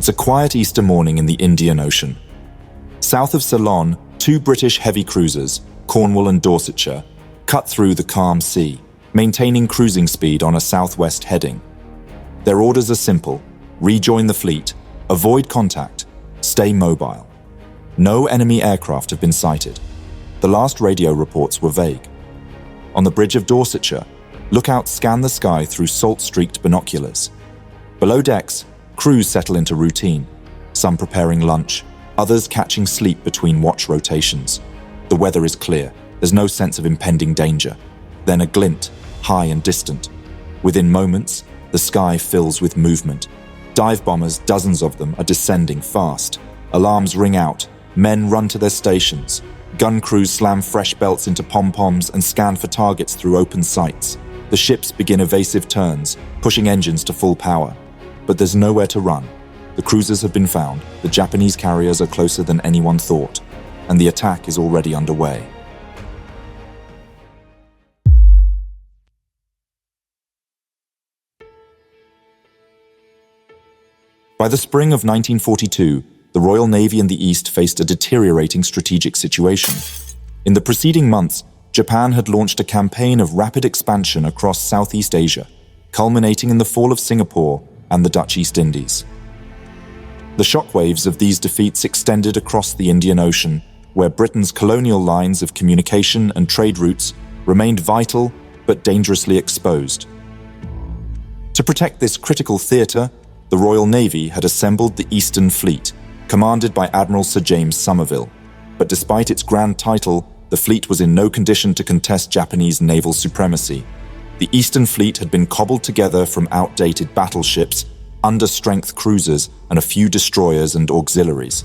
It's a quiet Easter morning in the Indian Ocean. South of Ceylon, 2 British heavy cruisers, Cornwall and Dorsetshire, cut through the calm sea, maintaining cruising speed on a southwest heading. Their orders are simple: rejoin the fleet, avoid contact, stay mobile. No enemy aircraft have been sighted. The last radio reports were vague. On the bridge of Dorsetshire, lookouts scan the sky through salt-streaked binoculars. Below decks, crews settle into routine, some preparing lunch, others catching sleep between watch rotations. The weather is clear. There's no sense of impending danger. Then a glint, high and distant. Within moments, the sky fills with movement. Dive bombers, dozens of them, are descending fast. Alarms ring out. Men run to their stations. Gun crews slam fresh belts into pom-poms and scan for targets through open sights. The ships begin evasive turns, pushing engines to full power. But there's nowhere to run. The cruisers have been found, the Japanese carriers are closer than anyone thought, and the attack is already underway. By the spring of 1942, the Royal Navy in the East faced a deteriorating strategic situation. In the preceding months, Japan had launched a campaign of rapid expansion across Southeast Asia, culminating in the fall of Singapore and the Dutch East Indies. The shockwaves of these defeats extended across the Indian Ocean, where Britain's colonial lines of communication and trade routes remained vital but dangerously exposed. To protect this critical theatre, the Royal Navy had assembled the Eastern Fleet, commanded by Admiral Sir James Somerville. But despite its grand title, the fleet was in no condition to contest Japanese naval supremacy. The Eastern Fleet had been cobbled together from outdated battleships, under-strength cruisers, and a few destroyers and auxiliaries.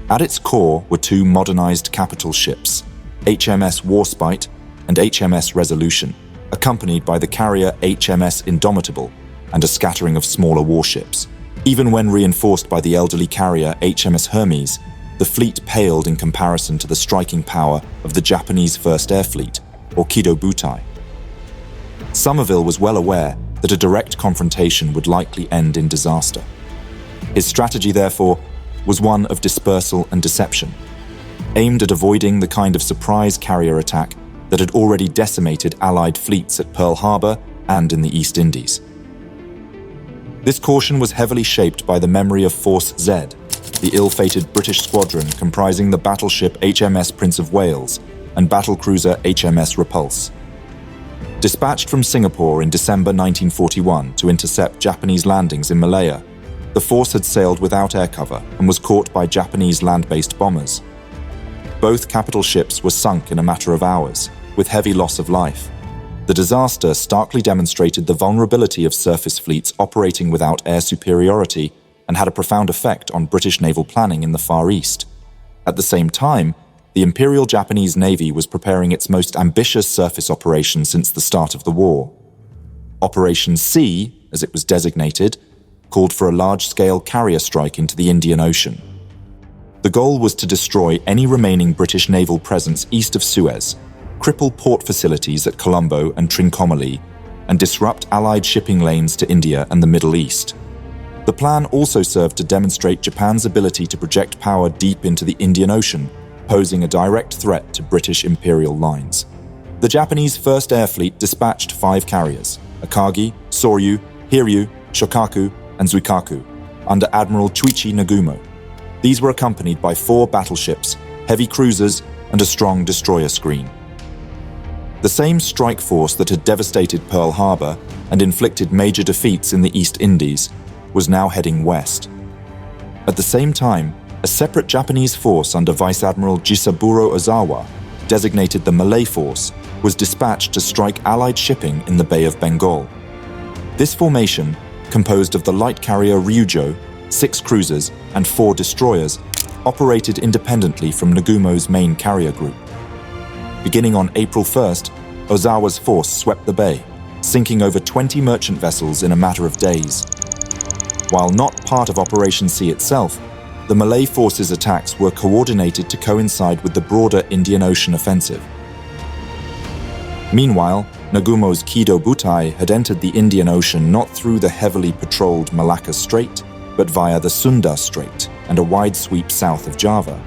At its core were 2 modernized capital ships, HMS Warspite and HMS Resolution, accompanied by the carrier HMS Indomitable and a scattering of smaller warships. Even when reinforced by the elderly carrier HMS Hermes, the fleet paled in comparison to the striking power of the Japanese First Air Fleet, or Kido Butai. Somerville was well aware that a direct confrontation would likely end in disaster. His strategy, therefore, was one of dispersal and deception, aimed at avoiding the kind of surprise carrier attack that had already decimated Allied fleets at Pearl Harbor and in the East Indies. This caution was heavily shaped by the memory of Force Z, the ill-fated British squadron comprising the battleship HMS Prince of Wales and battlecruiser HMS Repulse. Dispatched from Singapore in December 1941 to intercept Japanese landings in Malaya, the force had sailed without air cover and was caught by Japanese land-based bombers. Both capital ships were sunk in a matter of hours, with heavy loss of life. The disaster starkly demonstrated the vulnerability of surface fleets operating without air superiority and had a profound effect on British naval planning in the Far East. At the same time, the Imperial Japanese Navy was preparing its most ambitious surface operation since the start of the war. Operation C, as it was designated, called for a large-scale carrier strike into the Indian Ocean. The goal was to destroy any remaining British naval presence east of Suez, cripple port facilities at Colombo and Trincomalee, and disrupt Allied shipping lanes to India and the Middle East. The plan also served to demonstrate Japan's ability to project power deep into the Indian Ocean, posing a direct threat to British imperial lines. The Japanese First Air Fleet dispatched 5 carriers, Akagi, Soryu, Hiryu, Shokaku, and Zuikaku, under Admiral Chuichi Nagumo. These were accompanied by 4 battleships, heavy cruisers, and a strong destroyer screen. The same strike force that had devastated Pearl Harbor and inflicted major defeats in the East Indies was now heading west. At the same time, a separate Japanese force under Vice Admiral Jisaburo Ozawa, designated the Malay Force, was dispatched to strike Allied shipping in the Bay of Bengal. This formation, composed of the light carrier Ryujo, 6 cruisers, and 4 destroyers, operated independently from Nagumo's main carrier group. Beginning on April 1st, Ozawa's force swept the bay, sinking over 20 merchant vessels in a matter of days. While not part of Operation C itself, the Malay forces' attacks were coordinated to coincide with the broader Indian Ocean offensive. Meanwhile, Nagumo's Kido Butai had entered the Indian Ocean not through the heavily patrolled Malacca Strait, but via the Sunda Strait and a wide sweep south of Java.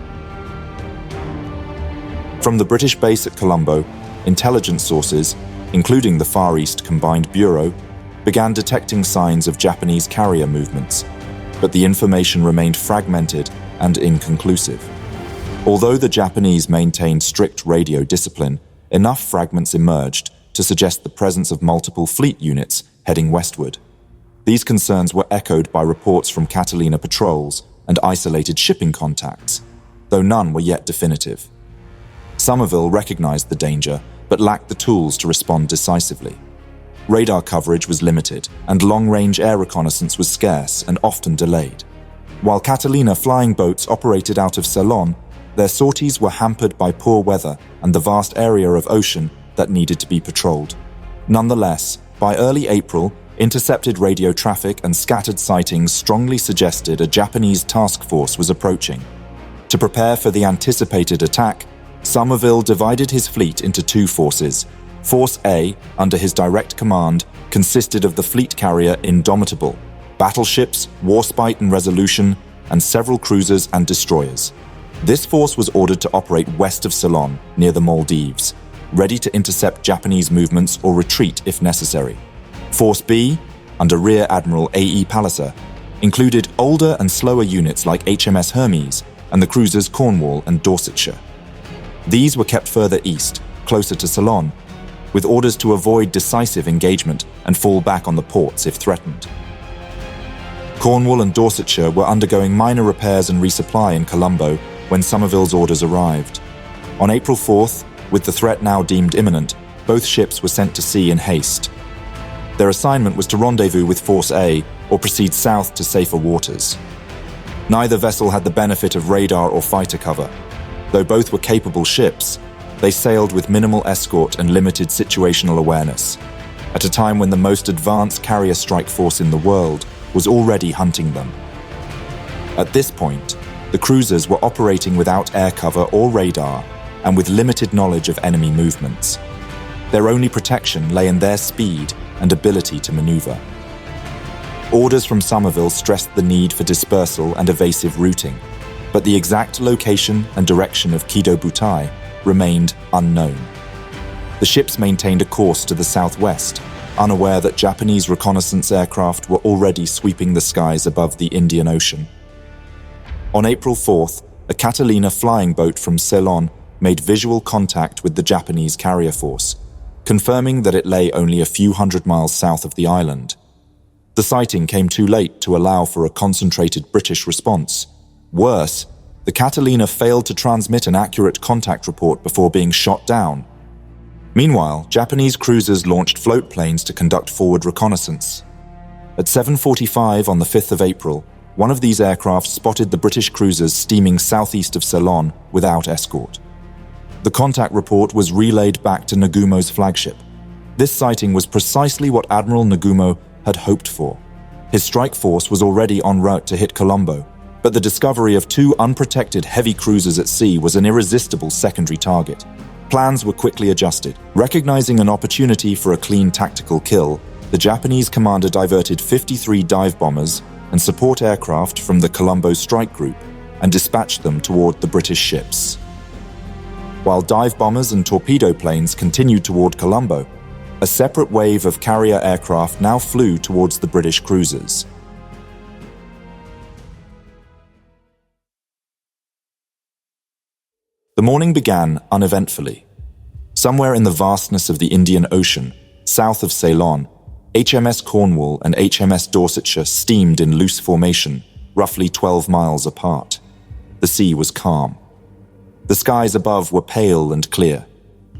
From the British base at Colombo, intelligence sources, including the Far East Combined Bureau, began detecting signs of Japanese carrier movements, but the information remained fragmented and inconclusive. Although the Japanese maintained strict radio discipline, enough fragments emerged to suggest the presence of multiple fleet units heading westward. These concerns were echoed by reports from Catalina patrols and isolated shipping contacts, though none were yet definitive. Somerville recognized the danger, but lacked the tools to respond decisively. Radar coverage was limited, and long-range air reconnaissance was scarce and often delayed. While Catalina flying boats operated out of Ceylon, their sorties were hampered by poor weather and the vast area of ocean that needed to be patrolled. Nonetheless, by early April, intercepted radio traffic and scattered sightings strongly suggested a Japanese task force was approaching. To prepare for the anticipated attack, Somerville divided his fleet into two forces. Force A, under his direct command, consisted of the fleet carrier Indomitable, battleships Warspite and Resolution, and several cruisers and destroyers. This force was ordered to operate west of Ceylon, near the Maldives, ready to intercept Japanese movements or retreat if necessary. Force B, under Rear Admiral A.E. Palliser, included older and slower units like HMS Hermes and the cruisers Cornwall and Dorsetshire. These were kept further east, closer to Ceylon, with orders to avoid decisive engagement and fall back on the ports if threatened. Cornwall and Dorsetshire were undergoing minor repairs and resupply in Colombo when Somerville's orders arrived. On April 4th, with the threat now deemed imminent, both ships were sent to sea in haste. Their assignment was to rendezvous with Force A or proceed south to safer waters. Neither vessel had the benefit of radar or fighter cover. Though both were capable ships, they sailed with minimal escort and limited situational awareness, at a time when the most advanced carrier strike force in the world was already hunting them. At this point, the cruisers were operating without air cover or radar and with limited knowledge of enemy movements. Their only protection lay in their speed and ability to maneuver. Orders from Somerville stressed the need for dispersal and evasive routing, but the exact location and direction of Kido Butai remained unknown. The ships maintained a course to the southwest, unaware that Japanese reconnaissance aircraft were already sweeping the skies above the Indian Ocean. On April 4th, a Catalina flying boat from Ceylon made visual contact with the Japanese carrier force, confirming that it lay only a few hundred miles south of the island. The sighting came too late to allow for a concentrated British response. Worse, the Catalina failed to transmit an accurate contact report before being shot down. Meanwhile, Japanese cruisers launched float planes to conduct forward reconnaissance. At 7:45 on the 5th of April, one of these aircraft spotted the British cruisers steaming southeast of Ceylon without escort. The contact report was relayed back to Nagumo's flagship. This sighting was precisely what Admiral Nagumo had hoped for. His strike force was already en route to hit Colombo, but the discovery of two unprotected heavy cruisers at sea was an irresistible secondary target. Plans were quickly adjusted. Recognizing an opportunity for a clean tactical kill, the Japanese commander diverted 53 dive bombers and support aircraft from the Colombo strike group and dispatched them toward the British ships. While dive bombers and torpedo planes continued toward Colombo, a separate wave of carrier aircraft now flew towards the British cruisers. The morning began uneventfully. Somewhere in the vastness of the Indian Ocean, south of Ceylon, HMS Cornwall and HMS Dorsetshire steamed in loose formation, roughly 12 miles apart. The sea was calm. The skies above were pale and clear.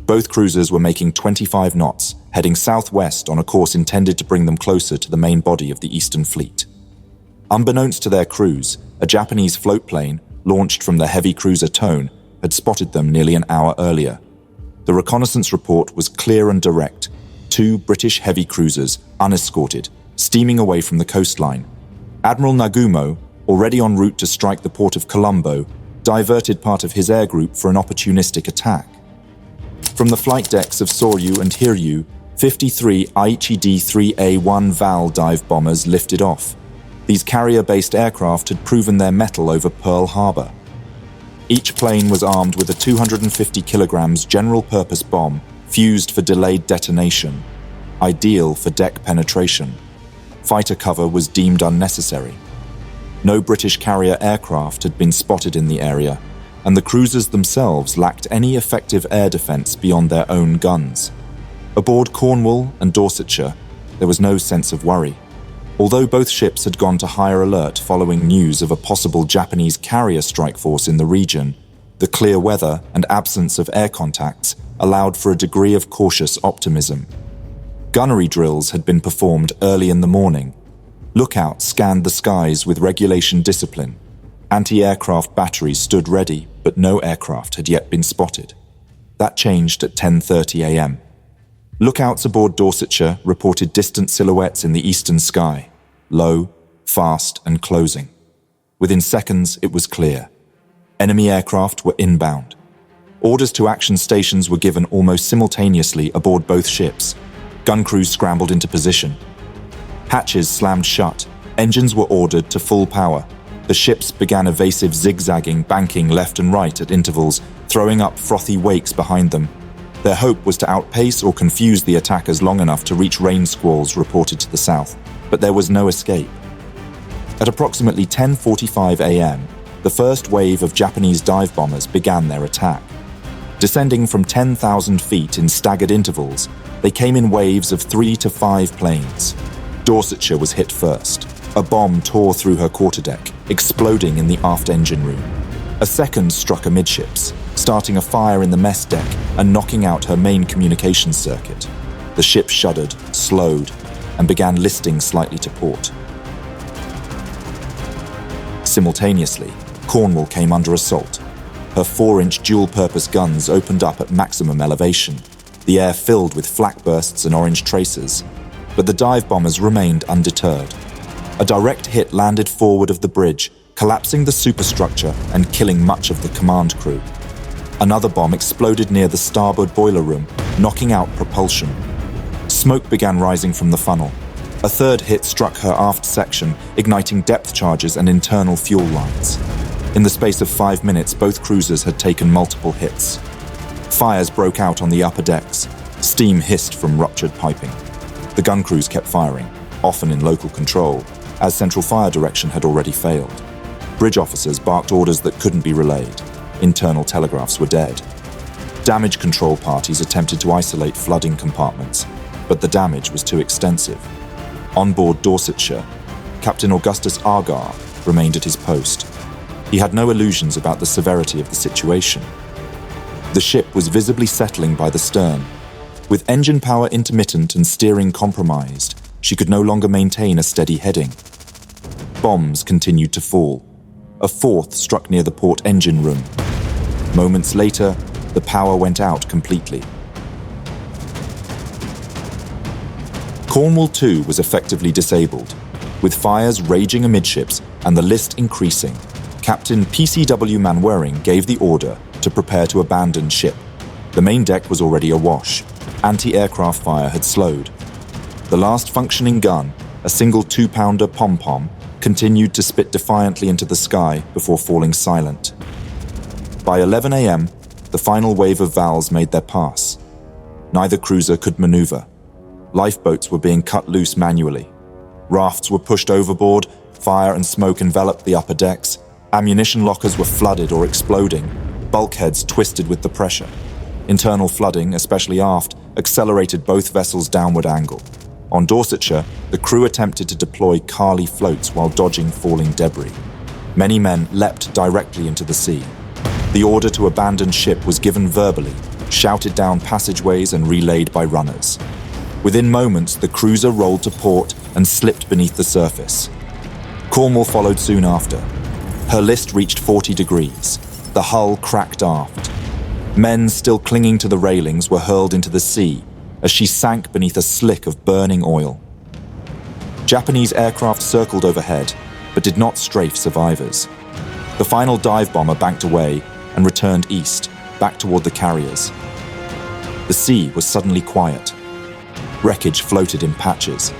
Both cruisers were making 25 knots, heading southwest on a course intended to bring them closer to the main body of the Eastern Fleet. Unbeknownst to their crews, a Japanese float plane, launched from the heavy cruiser Tone, had spotted them nearly an hour earlier. The reconnaissance report was clear and direct. Two British heavy cruisers, unescorted, steaming away from the coastline. Admiral Nagumo, already en route to strike the port of Colombo, diverted part of his air group for an opportunistic attack. From the flight decks of Soryu and Hiryu, 53 Aichi D-3A-1 Val dive bombers lifted off. These carrier-based aircraft had proven their mettle over Pearl Harbor. Each plane was armed with a 250 kilograms general-purpose bomb fused for delayed detonation, ideal for deck penetration. Fighter cover was deemed unnecessary. No British carrier aircraft had been spotted in the area, and the cruisers themselves lacked any effective air defense beyond their own guns. Aboard Cornwall and Dorsetshire, there was no sense of worry. Although both ships had gone to higher alert following news of a possible Japanese carrier strike force in the region, the clear weather and absence of air contacts allowed for a degree of cautious optimism. Gunnery drills had been performed early in the morning. Lookouts scanned the skies with regulation discipline. Anti-aircraft batteries stood ready, but no aircraft had yet been spotted. That changed at 10:30 a.m. Lookouts aboard Dorsetshire reported distant silhouettes in the eastern sky, low, fast, and closing. Within seconds, it was clear. Enemy aircraft were inbound. Orders to action stations were given almost simultaneously aboard both ships. Gun crews scrambled into position. Hatches slammed shut. Engines were ordered to full power. The ships began evasive zigzagging, banking left and right at intervals, throwing up frothy wakes behind them. Their hope was to outpace or confuse the attackers long enough to reach rain squalls reported to the south, but there was no escape. At approximately 10:45 a.m., the first wave of Japanese dive bombers began their attack. Descending from 10,000 feet in staggered intervals, they came in waves of 3 to 5 planes. Dorsetshire was hit first. A bomb tore through her quarterdeck, exploding in the aft engine room. A second struck amidships, starting a fire in the mess deck and knocking out her main communications circuit. The ship shuddered, slowed, and began listing slightly to port. Simultaneously, Cornwall came under assault. Her 4-inch dual-purpose guns opened up at maximum elevation, the air filled with flak bursts and orange tracers. But the dive bombers remained undeterred. A direct hit landed forward of the bridge, collapsing the superstructure and killing much of the command crew. Another bomb exploded near the starboard boiler room, knocking out propulsion. Smoke began rising from the funnel. A third hit struck her aft section, igniting depth charges and internal fuel lines. In the space of 5 minutes, both cruisers had taken multiple hits. Fires broke out on the upper decks. Steam hissed from ruptured piping. The gun crews kept firing, often in local control, as central fire direction had already failed. Bridge officers barked orders that couldn't be relayed. Internal telegraphs were dead. Damage control parties attempted to isolate flooding compartments, but the damage was too extensive. On board Dorsetshire, Captain Augustus Argar remained at his post. He had no illusions about the severity of the situation. The ship was visibly settling by the stern. With engine power intermittent and steering compromised, she could no longer maintain a steady heading. Bombs continued to fall. A fourth struck near the port engine room. Moments later, the power went out completely. Cornwall too was effectively disabled. With fires raging amidships and the list increasing, Captain PCW Manwaring gave the order to prepare to abandon ship. The main deck was already awash. Anti-aircraft fire had slowed. The last functioning gun, a single 2-pounder pom-pom, continued to spit defiantly into the sky before falling silent. By 11 a.m., the final wave of VALs made their pass. Neither cruiser could maneuver. Lifeboats were being cut loose manually. Rafts were pushed overboard, fire and smoke enveloped the upper decks, ammunition lockers were flooded or exploding, bulkheads twisted with the pressure. Internal flooding, especially aft, accelerated both vessels' downward angle. On Dorsetshire, the crew attempted to deploy Carly floats while dodging falling debris. Many men leapt directly into the sea. The order to abandon ship was given verbally, shouted down passageways and relayed by runners. Within moments, the cruiser rolled to port and slipped beneath the surface. Cornwall followed soon after. Her list reached 40 degrees. The hull cracked aft. Men still clinging to the railings were hurled into the sea as she sank beneath a slick of burning oil. Japanese aircraft circled overhead, but did not strafe survivors. The final dive bomber banked away and returned east, back toward the carriers. The sea was suddenly quiet. Wreckage floated in patches.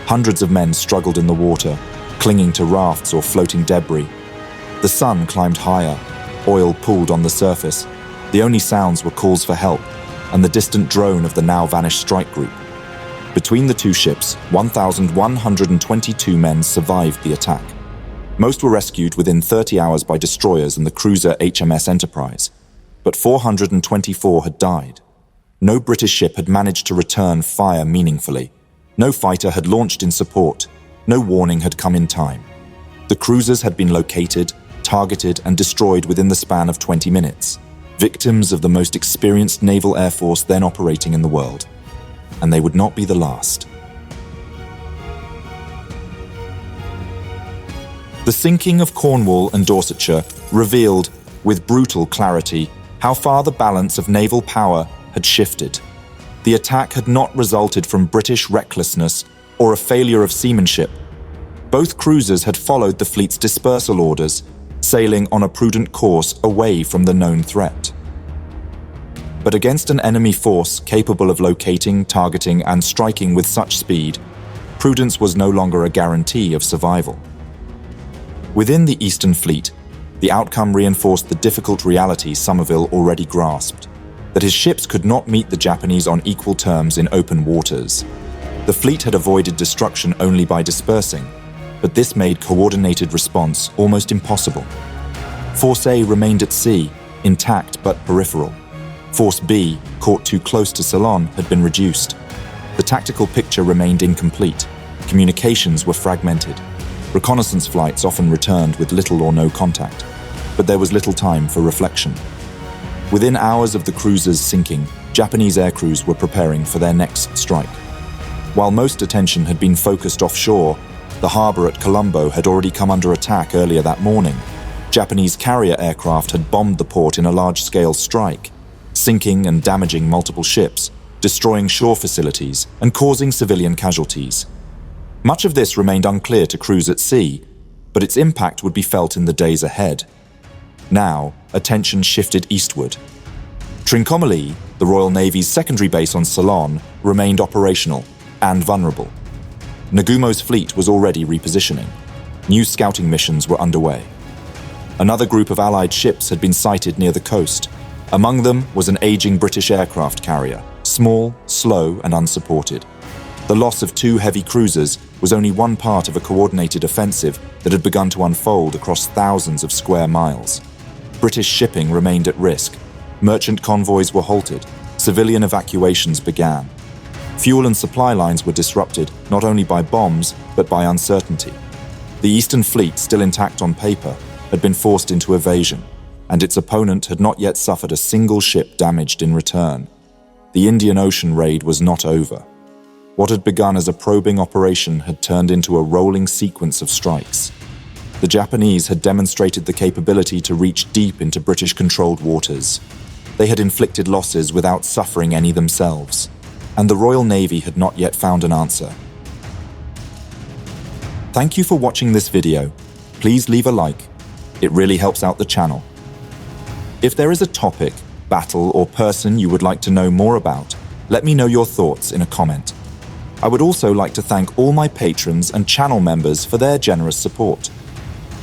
Hundreds of men struggled in the water, clinging to rafts or floating debris. The sun climbed higher, oil pooled on the surface. The only sounds were calls for help and the distant drone of the now-vanished strike group. Between the two ships, 1,122 men survived the attack. Most were rescued within 30 hours by destroyers and the cruiser HMS Enterprise, but 424 had died. No British ship had managed to return fire meaningfully. No fighter had launched in support. No warning had come in time. The cruisers had been located, targeted, and destroyed within the span of 20 minutes, victims of the most experienced naval air force then operating in the world. And they would not be the last. The sinking of Cornwall and Dorsetshire revealed, with brutal clarity, how far the balance of naval power had shifted. The attack had not resulted from British recklessness or a failure of seamanship. Both cruisers had followed the fleet's dispersal orders, sailing on a prudent course away from the known threat. But against an enemy force capable of locating, targeting, and striking with such speed, prudence was no longer a guarantee of survival. Within the Eastern Fleet, the outcome reinforced the difficult reality Somerville already grasped, that his ships could not meet the Japanese on equal terms in open waters. The fleet had avoided destruction only by dispersing, but this made coordinated response almost impossible. Force A remained at sea, intact but peripheral. Force B, caught too close to Ceylon, had been reduced. The tactical picture remained incomplete. Communications were fragmented. Reconnaissance flights often returned with little or no contact, but there was little time for reflection. Within hours of the cruiser's sinking, Japanese air crews were preparing for their next strike. While most attention had been focused offshore, the harbour at Colombo had already come under attack earlier that morning. Japanese carrier aircraft had bombed the port in a large-scale strike, sinking and damaging multiple ships, destroying shore facilities and causing civilian casualties. Much of this remained unclear to crews at sea, but its impact would be felt in the days ahead. Now, attention shifted eastward. Trincomalee, the Royal Navy's secondary base on Ceylon, remained operational and vulnerable. Nagumo's fleet was already repositioning. New scouting missions were underway. Another group of Allied ships had been sighted near the coast. Among them was an aging British aircraft carrier, small, slow, and unsupported. The loss of 2 heavy cruisers was only one part of a coordinated offensive that had begun to unfold across thousands of square miles. British shipping remained at risk. Merchant convoys were halted. Civilian evacuations began. Fuel and supply lines were disrupted not only by bombs, but by uncertainty. The Eastern Fleet, still intact on paper, had been forced into evasion, and its opponent had not yet suffered a single ship damaged in return. The Indian Ocean raid was not over. What had begun as a probing operation had turned into a rolling sequence of strikes. The Japanese had demonstrated the capability to reach deep into British-controlled waters. They had inflicted losses without suffering any themselves, and the Royal Navy had not yet found an answer. Thank you for watching this video. Please leave a like. It really helps out the channel. If there is a topic, battle, or person you would like to know more about, let me know your thoughts in a comment. I would also like to thank all my patrons and channel members for their generous support.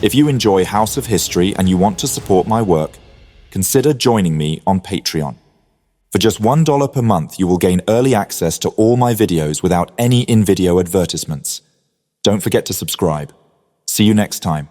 If you enjoy House of History and you want to support my work, consider joining me on Patreon. For just $1 per month, you will gain early access to all my videos without any in-video advertisements. Don't forget to subscribe. See you next time.